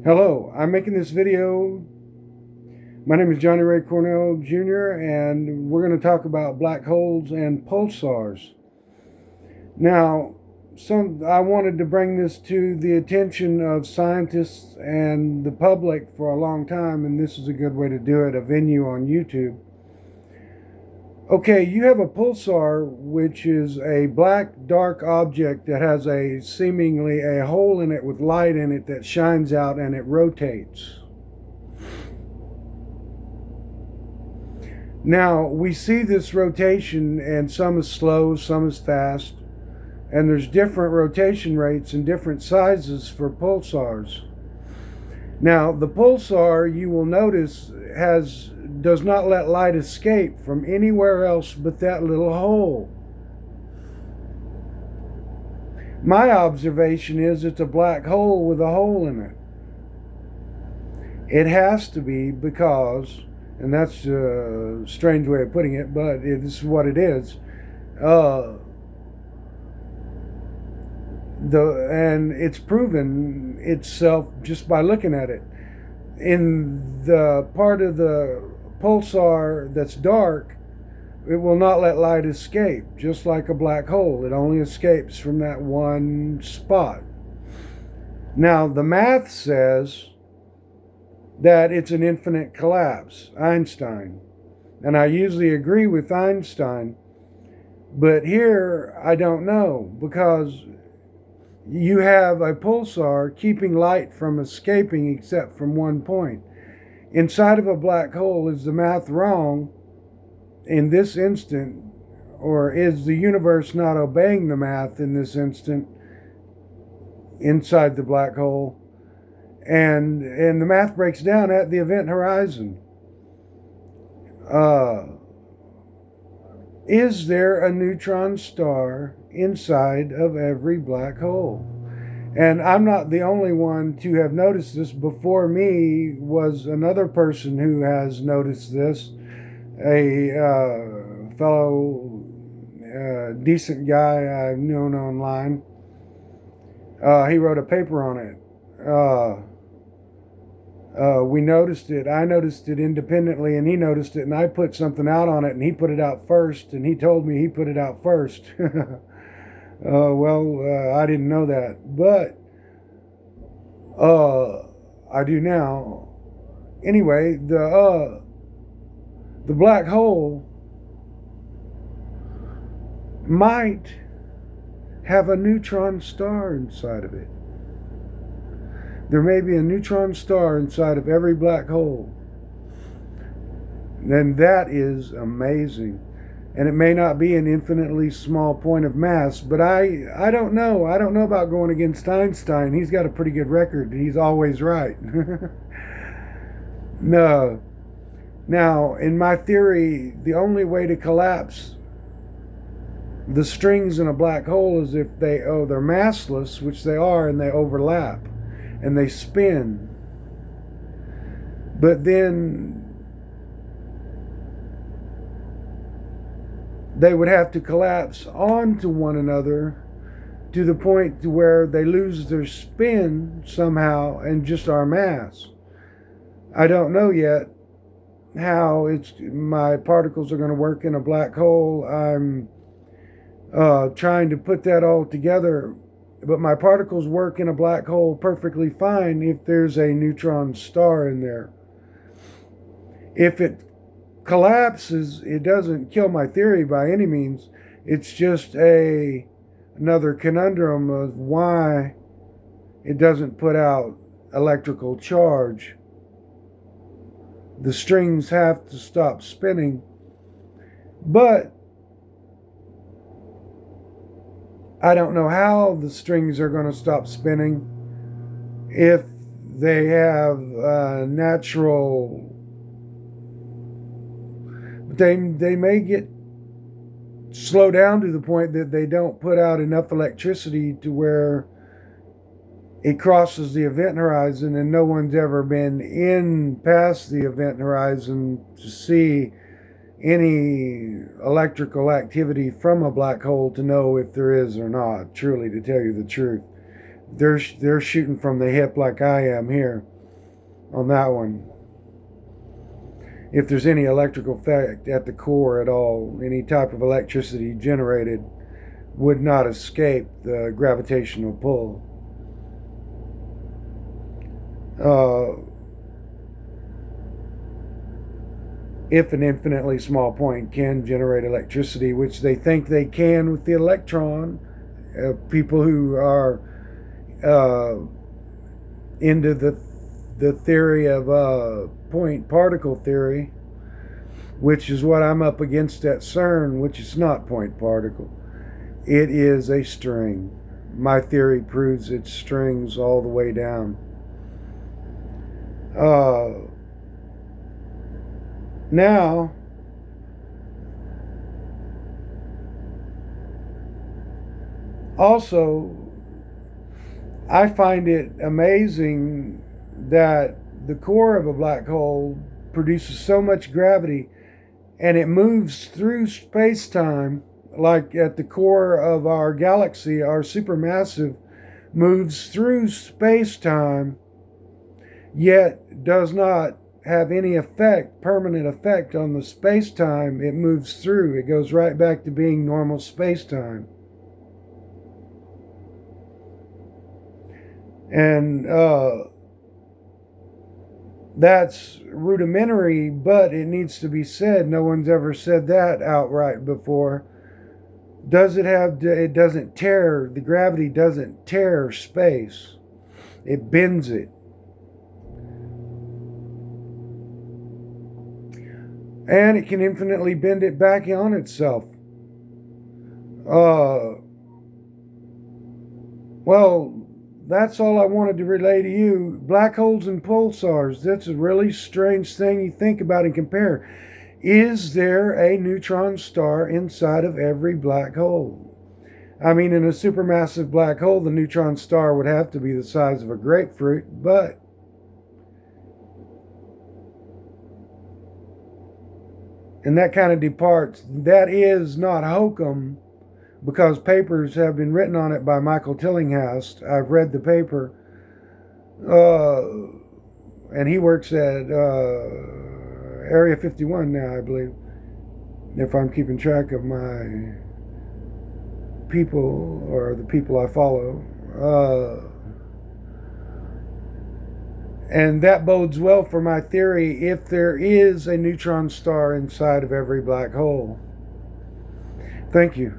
Hello, I'm making this video. My name is Johnny Ray Cornell Jr. and we're going to talk about black holes and pulsars. Now, I wanted to bring this to the attention of scientists and the public for a long time, and this is a good way to do it, a venue on YouTube. Okay, you have a pulsar, which is a black dark object that has seemingly a hole in it with light in it that shines out and it rotates. Now, we see this rotation, and some is slow, some is fast, and there's different rotation rates and different sizes for pulsars. Now, the pulsar, you will notice, does not let light escape from anywhere else but that little hole. My observation is it's a black hole with a hole in it. It has to be because, and that's a strange way of putting it, but this is what it is. And it's proven itself just by looking at it. In the part of the pulsar that's dark, it will not let light escape, just like a black hole. It only escapes from that one spot. Now, the math says that it's an infinite collapse, Einstein. And I usually agree with Einstein, but here I don't know, because you have a pulsar keeping light from escaping except from one point. Inside of a black hole, is the math wrong in this instant, or is the universe not obeying the math in this instant inside the black hole? And the math breaks down at the event horizon. Is there a neutron star inside of every black hole? And I'm not the only one to have noticed this. Before me was another person who has noticed this, a fellow decent guy I've known online. He wrote a paper on it. We noticed it. I noticed it independently, and he noticed it, and I put something out on it, and he put it out first, and he told me he put it out first. I didn't know that, but I do now. Anyway, the black hole might have a neutron star inside of it. There may be a neutron star inside of every black hole. Then that is amazing. And it may not be an infinitely small point of mass, but I don't know. I don't know about going against Einstein. He's got a pretty good record. He's always right. No. Now, in my theory, the only way to collapse the strings in a black hole is if they're massless, which they are, and they overlap and they spin. But then they would have to collapse onto one another to the point to where they lose their spin somehow and just our mass. I don't know yet how my particles are going to work in a black hole. I'm trying to put that all together, but my particles work in a black hole perfectly fine if there's a neutron star in there. If it collapses, it doesn't kill my theory by any means. It's just another conundrum of why it doesn't put out electrical charge. The strings have to stop spinning, but I don't know how the strings are going to stop spinning if they have natural. They may get slow down to the point that they don't put out enough electricity to where it crosses the event horizon, and no one's ever been in past the event horizon to see any electrical activity from a black hole to know if there is or not, truly, to tell you the truth. They're shooting from the hip like I am here on that one. If there's any electrical effect at the core at all, any type of electricity generated would not escape the gravitational pull. If an infinitely small point can generate electricity, which they think they can with the electron, people who are into the theory of point particle theory, which is what I'm up against at CERN, which is not point particle. It is a string. My theory proves it's strings all the way down. Now, also, I find it amazing that the core of a black hole produces so much gravity and it moves through space-time, like at the core of our galaxy, our supermassive moves through space-time, yet does not have any permanent effect on the space-time it moves through. It goes right back to being normal space-time. And that's rudimentary, but it needs to be said. No one's ever said that outright before. It doesn't tear, the gravity doesn't tear space. It bends it. And it can infinitely bend it back on itself. Well, that's all I wanted to relay to you. Black holes and pulsars, that's a really strange thing you think about and compare. Is there a neutron star inside of every black hole? I mean, in a supermassive black hole, the neutron star would have to be the size of a grapefruit, but and that kind of departs. That is not hokum, because papers have been written on it by Michael Tillinghast. I've read the paper. And he works at Area 51 now, I believe, if I'm keeping track of my people or the people I follow. And that bodes well for my theory if there is a neutron star inside of every black hole. Thank you.